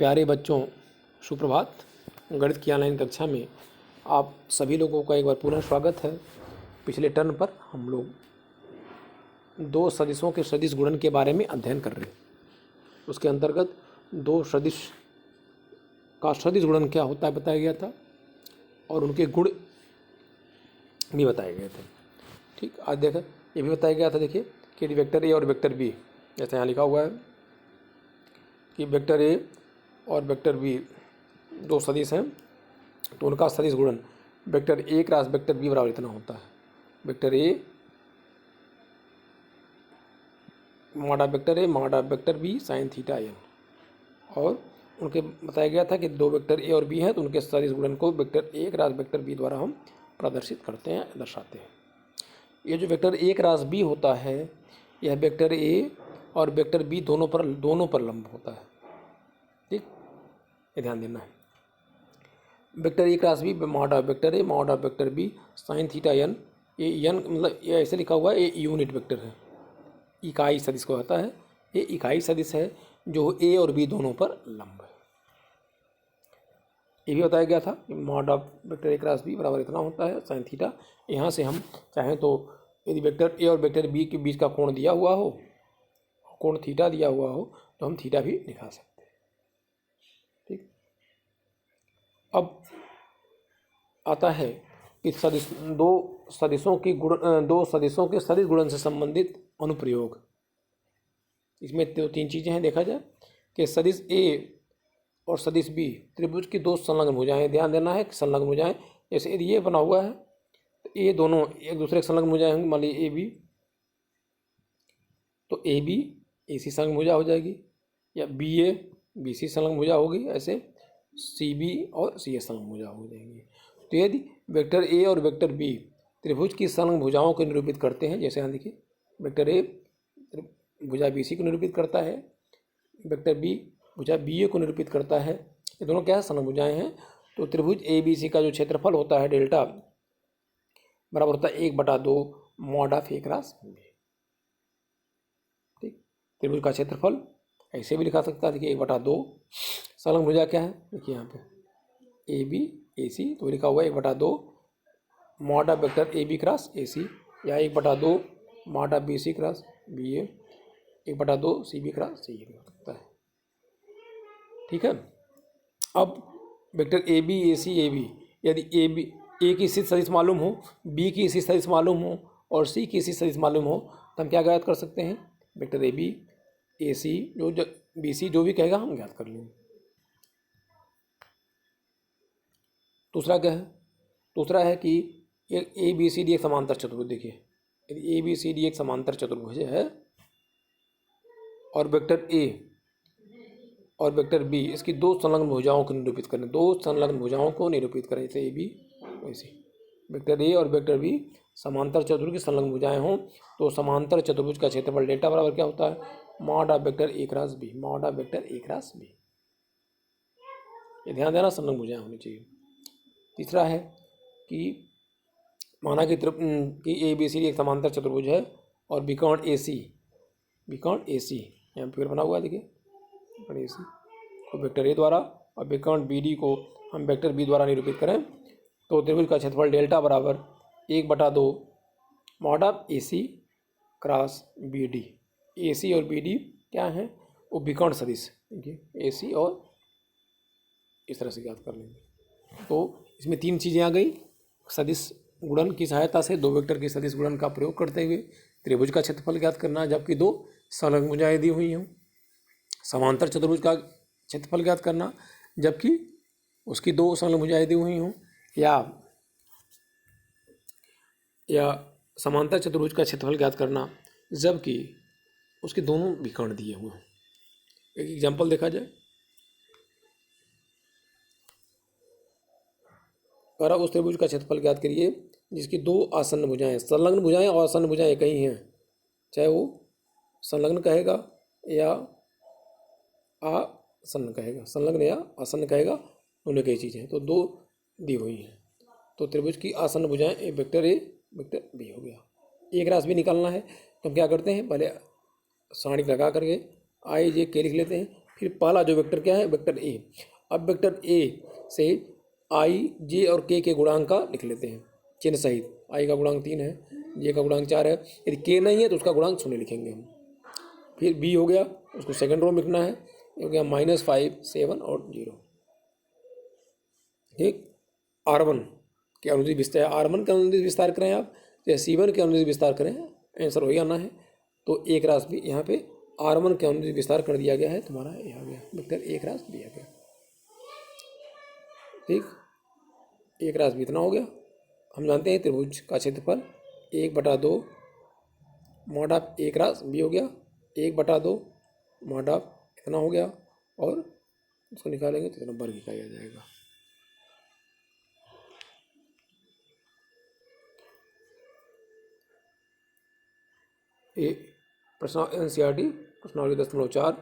प्यारे बच्चों, सुप्रभात। गणित की ऑनलाइन कक्षा में आप सभी लोगों का एक बार पुनः स्वागत है। पिछले टर्न पर हम लोग दो सदिशों के सदिश गुणन के बारे में अध्ययन कर रहे हैं। उसके अंतर्गत दो सदिश का सदिश गुणन क्या होता है बताया गया था और उनके गुण भी बताए गए थे। ठीक, आज देखा ये भी बताया गया था। देखिए कि वेक्टर ए और वेक्टर बी, जैसे यहाँ लिखा हुआ है कि वेक्टर ए और वेक्टर बी दो सदिश हैं, तो उनका सदिश गुणन vector A cross vector B बराबर इतना होता है। Vector A mod of vector B sine theta N, और उनके बताया गया था कि दो वेक्टर ए और बी हैं, तो उनके सदिश गुणन को vector A cross vector B द्वारा हम प्रदर्शित करते हैं, दर्शाते हैं। ये जो वेक्टर ए क्रॉस बी होता है, यह वेक्टर ए और वेक्टर बी दोनों पर लंब होता है। ठीक, ये ध्यान देना है। Vector A cross B mod of vector B sine theta N, ये एन मतलब ये ऐसे लिखा हुआ है, ये यूनिट वेक्टर है, इकाई सदिश को होता है। ये इकाई सदिश है जो ए और बी दोनों पर लंब है। ये भी बताया गया था कि mod of vector A cross B बराबर इतना होता है साइन थीटा। यहाँ से हम चाहें तो यदि वेक्टर ए और वेक्टर बी के बीच का कोण दिया हुआ हो, कोण थीटा दिया हुआ हो, तो हम थीटा भी दिखा सकते हैं। ठीक, अब आता है कि दो सदिशों के सदिश गुणन से संबंधित अनुप्रयोग। इसमें तो तीन चीज़ें हैं। देखा जाए कि सदिश ए और सदिश बी त्रिभुज की दो संलग्न भुजाएं, ध्यान देना है कि संलग्न भुजाएं, जैसे यदि ये बना हुआ है तो ये दोनों एक दूसरे के संलग्न भुजाएं होंगी। मान लीजिए ए बी, तो ए बी ए सी संलग्न भुजा हो जाएगी, या बी ए बी सी संलग्न भुजा होगी, ऐसे सी बी और सी ए संलग्न भुजा हो जाएंगी। तो यदि वेक्टर ए और वेक्टर बी त्रिभुज की संलग्न भुजाओं को निरूपित करते हैं, जैसे यहाँ देखिए वेक्टर ए भुजा बी सी को निरूपित करता है, वेक्टर बी भुजा बी ए को निरूपित करता है, ये दोनों क्या है, संलग्न भुजाएं हैं। तो त्रिभुज ए बी सी का जो क्षेत्रफल होता है डेल्टा बराबर होता है 1/2 mod of A cross B. ठीक, त्रिभुज का क्षेत्रफल ऐसे भी लिखा सकता है। देखिए 1/2 संलग्न भुजा क्या है, देखिए यहाँ पे ए बी ए सी, तो लिखा हुआ है 1/2 mod of vector A B cross A C, या 1/2 mod of B C cross B A, 1/2 C B cross C A हो सकता है। ठीक है, अब vector A B A B, यदि ए की स्थिति सदिश मालूम हो, बी की स्थिति सदिश मालूम हो और सी की स्थिति सदिश मालूम हो, तो हम क्या ज्ञात कर सकते हैं, वेक्टर ए बी ए सी जो बी सी जो भी कहेगा हम ज्ञात कर लेंगे। दूसरा क्या है, दूसरा है कि ए बी सी डी एक समांतर चतुर्भुज। देखिए यदि ए बी सी डी एक समांतर चतुर्भुज है और वेक्टर ए और वेक्टर बी इसकी दो संलग्न भुजाओं को निरूपित करें, दो संलग्न भुजाओं को निरूपित करें, जैसे ए बी वैसे वेक्टर ए और वेक्टर बी समांतर चतुर्भुज की संलग्न भुजाएं हों, तो समांतर चतुर्भुज का क्षेत्रफल डेल्टा बराबर क्या होता है, mod of vector A cross B, mod of vector A cross B. ये ध्यान देना, संलग्न भुजाएं होनी चाहिए। तीसरा है कि माना कि ए बी सी डी एक समांतर चतुर्भुज है और विकर्ण ए सी यहाँ फिगर बना हुआ है, देखिए ए सी को वेक्टर ए द्वारा और विकर्ण बी डी को हम वेक्टर बी द्वारा निरूपित करें, तो त्रिभुज का क्षेत्रफल डेल्टा बराबर 1/2 mod of A C cross B D. A C और बी डी क्या है, वो विकर्ण सदिश, देखिए ए सी और इस तरह से ज्ञात कर लेंगे। तो इसमें तीन चीज़ें आ गई। सदिश गुणन की सहायता से दो वेक्टर के सदिश गुणन का प्रयोग करते हुए त्रिभुज का क्षेत्रफल ज्ञात करना, जबकि दो संलग्न भुजाएं दी हुई हों। समांतर चतुर्भुज का क्षेत्रफल ज्ञात करना, जबकि उसकी दो संलग्न भुजाएं दी हुई हों, या समांतर चतुर्भुज का क्षेत्रफल ज्ञात करना जबकि उसके दोनों विकर्ण दिए हुए हों। एक एग्जाम्पल देखा जाए, और उस त्रिभुज का क्षेत्रफल ज्ञात करिए जिसकी दो आसन्न भुजाएं, संलग्न भुजाएं और आसन्न भुजाएं एक ही हैं, चाहे वो संलग्न कहेगा या आसन्न कहेगा, संलग्न या आसन्न कहेगा, दोनों कई चीज़ें हैं, तो दो दी हुई हैं। तो त्रिभुज की आसन्न भुजाएं ए वेक्टर बी हो गया। एक राशि भी निकालना है तो हम क्या करते हैं, पहले सारणी लगा करके आई जे के लिख लेते हैं, फिर पहला जो वेक्टर क्या है, वेक्टर ए। अब वेक्टर ए से आई, जे और के गुणांक का लिख लेते हैं चिन्ह सहित। आई का गुणांक 3 है, जे का गुणांक 4 है। यदि के नहीं है तो उसका गुणांक 0 लिखेंगे हम। फिर बी हो गया, उसको सेकंड रो में लिखना है, ये हो गया -5, 7 और 0। ठीक। R1 के अनुदिश विस्तार, R1 के अनुदिश विस्तार करें आप या C1 के अनुदिश विस्तार करें, आंसर वही आना है। तो एक राशि भी यहाँ पे R1 के अनुदिश विस्तार कर दिया गया है, तुम्हारा ये आ गया वेक्टर एक राशि दिया गया। ठीक, एक राशि भी इतना हो गया। हम जानते हैं त्रिभुज का क्षेत्रफल 1/2 मॉड ऑफ एक राशि भी हो गया, 1/2 मॉड ऑफ इतना हो गया, और इसको निकालेंगे तो इतना वर्ग इकाई आ जाएगा। ये प्रश्न NCERT प्रश्नावली 10.4,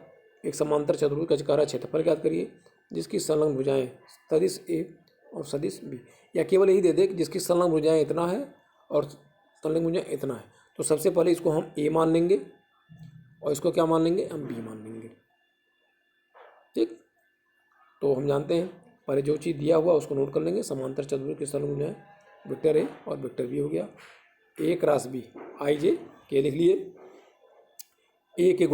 एक समांतर चतुर्भुज का क्षेत्रफल ज्ञात करिए जिसकी संलग्न भुजाएं सदिश ए और सदिश बी, या केवल यही दे दे कि जिसकी संलग्न भुजाएं इतना है और संलग्न भुजाएं इतना है। तो सबसे पहले इसको हम ए मान लेंगे और इसको क्या मान लेंगे, हम बी मान लेंगे। ठीक, तो हम जानते हैं पहले जो चीज़ दिया हुआ उसको नोट कर लेंगे। समांतर चतुर्भुज की संलग्न भुजाएं वेक्टर ए और वेक्टर बी हो गया। ए क्रॉस बी, आई जे के लिख लिए। ए के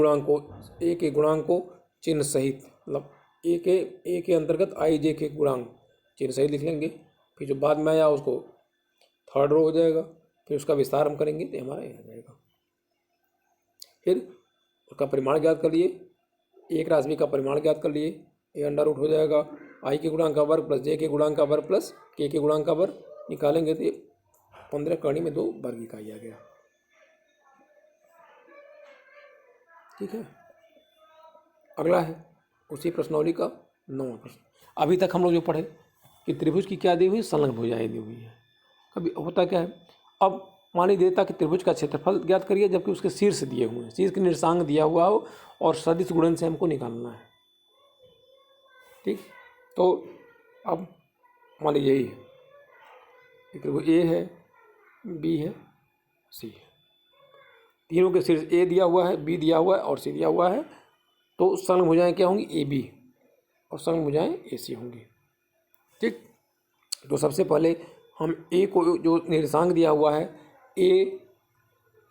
गुणांक को चिन्ह सहित, मतलब ए के अंतर्गत आई जे के गुणांक चिन्ह सहित लिख लेंगे। फिर जो बाद में आया उसको थर्ड रो हो जाएगा, फिर उसका विस्तार हम करेंगे तो हमारा ये आ जाएगा। फिर उसका परिमाण ज्ञात कर लिए, एक राशि बी का परिमाण ज्ञात कर लिए। ए अंडर रूट हो जाएगा आई के गुणांक का वर्ग प्लस जे के गुणांक का वर्ग प्लस के गुणांक का वर्ग, निकालेंगे तो 15 कड़ी में 2 वर्ग इकाई आ गया। ठीक है, अगला है उसी प्रश्नावली का 9वां प्रश्न। अभी तक हम लोग जो पढ़े कि त्रिभुज की क्या दी हुई, संलग्न भुजाएं दी हुई है। कभी होता क्या है, अब मान लीजिए देता कि त्रिभुज का क्षेत्रफल ज्ञात करिए जबकि उसके शीर्ष दिए हुए हैं, शीर्ष के निर्देशांक दिया हुआ हो और सदिश गुणन से हमको निकालना है। ठीक, तो अब मान लीजिए यही है, त्रिभुज ए है, बी है, सी है, तीनों के शीर्ष ए दिया हुआ है, बी दिया हुआ है और सी दिया हुआ है। तो संलग्न भुजाएं क्या होंगी, ए बी, और संलग्न भुजाएं ए सी होंगी। ठीक, तो सबसे पहले हम ए को जो निर्देशांक दिया हुआ है ए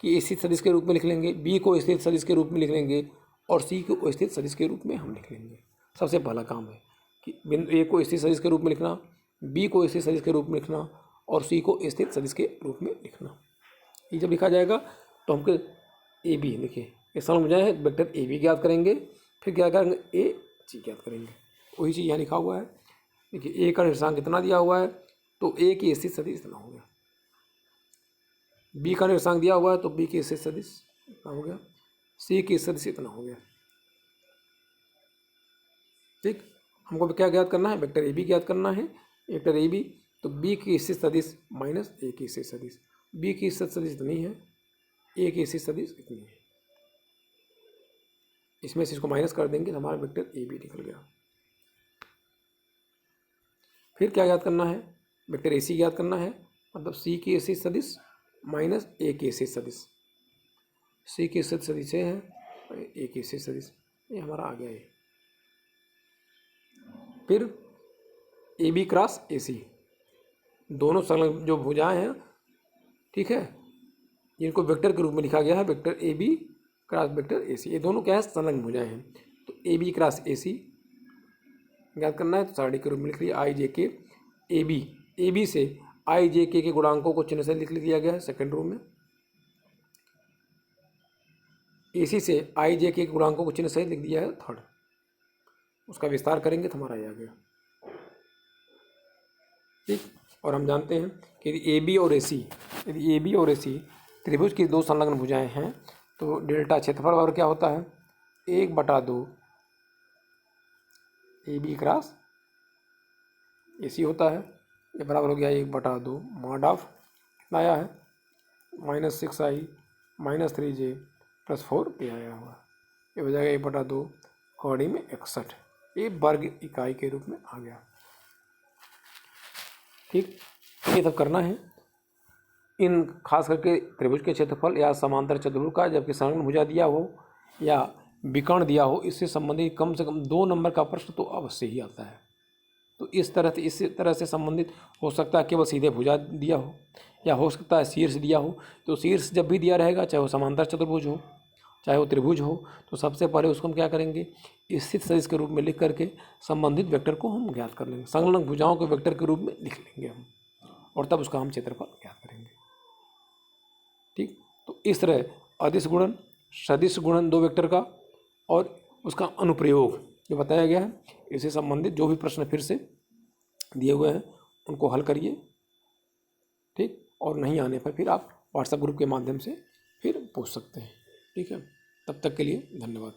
की स्थित सदिश के रूप में लिख लेंगे, बी को स्थित सदिश के रूप में लिख लेंगे और सी को स्थित सदिश के रूप में हम लिख लेंगे। सबसे पहला काम है कि बिंदु ए को स्थित सदिश के रूप में लिखना, बी को स्थित सदिश के रूप में लिखना और सी को स्थित सदिश के रूप में लिखना। ये जब लिखा जाएगा तो हमको ए बी लिखे, ये संलग्न भुजाएं है, वेक्टर ए बी ज्ञात करेंगे। फिर क्या करेंगे, ए सी ज्ञात करेंगे। वही चीज़ यहाँ लिखा हुआ है। देखिए ए का निर्देशांक कितना दिया हुआ है तो ए की स्थित सदिश इतना हो गया, बी का निर्देशांक दिया हुआ है तो बी की स्थित सदिश इतना हो गया, सी की सदिश इतना हो गया। ठीक, हमको क्या ज्ञात करना है, वेक्टर ए बी ज्ञात करना है। वेक्टर ए बी तो बी की स्थित सदिश माइनस ए की स्थित सदिश, बी की स्थित सदिश इतनी है, ए की स्थित सदिश इतनी है, इसमें से इसको माइनस कर देंगे तो हमारा वेक्टर ए बी निकल गया। फिर क्या ज्ञात करना है, वेक्टर ए सी ज्ञात करना है, मतलब सी की स्थित सदिश माइनस ए की स्थित सदिश, सी की स्थित सदिश है और ए की स्थित सदिश, ये हमारा आ गया ये। फिर ए बी क्रॉस ए सी, दोनों संलग्न जो भुजाएं हैं, ठीक है, जिनको वेक्टर के रूप में लिखा गया है, vector A B cross vector A C, ये दोनों क्या है, संलग्न भुजाएं हैं। तो ए बी क्रॉस ए सी ज्ञात करना है तो सारणी के रूप में लिख लिया आई जे के ए बी से आई जे के गुणांकों को चिन्ह से लिख दिया गया है सेकंड रो में। ए सी से आई जे के गुणांकों को चिन्ह सहित लिख दिया है थर्ड, उसका विस्तार करेंगे तो हमारा ये आ गया। ठीक, और हम जानते हैं कि यदि ए बी और ए सी त्रिभुज की दो संलग्न भुजाएं हैं तो डेल्टा क्षेत्रफल बराबर क्या होता है, 1/2 ए बी क्रॉस ए सी होता है। ये बराबर हो गया 1/2 मॉड ऑफ कितना आया है, -6i -3j + 4k आया हुआ, ये हो जाएगा 1/2 कौड़ी में 61, ये वर्ग इकाई के रूप में आ गया। ठीक, ये सब करना है। इन खास करके त्रिभुज के क्षेत्रफल या समांतर चतुर्भुज का जबकि संलग्न भुजा दिया हो या विकर्ण दिया हो, इससे संबंधित कम से कम 2 नंबर का प्रश्न तो अवश्य ही आता है। तो इस तरह से संबंधित हो सकता है केवल सीधे भुजा दिया हो, या हो सकता है शीर्ष दिया हो। तो शीर्ष जब भी दिया रहेगा, चाहे वो समांतर चतुर्भुज हो, चाहे वो त्रिभुज हो, तो सबसे पहले उसको हम क्या करेंगे, स्थित सदिश के रूप में लिख करके संबंधित वेक्टर को हम ज्ञात कर लेंगे, संलग्न भुजाओं के वेक्टर के रूप में लिख लेंगे हम, और तब उसका हम क्षेत्रफल ज्ञात करेंगे। ठीक, तो इस तरह अदिश गुणन, सदिश गुणन 2 वेक्टर का और उसका अनुप्रयोग जो बताया गया है, इससे संबंधित जो भी प्रश्न फिर से दिए हुए हैं उनको हल करिए। ठीक, और नहीं आने पर फिर आप व्हाट्सएप ग्रुप के माध्यम से फिर पूछ सकते हैं। ठीक है, तब तक के लिए धन्यवाद।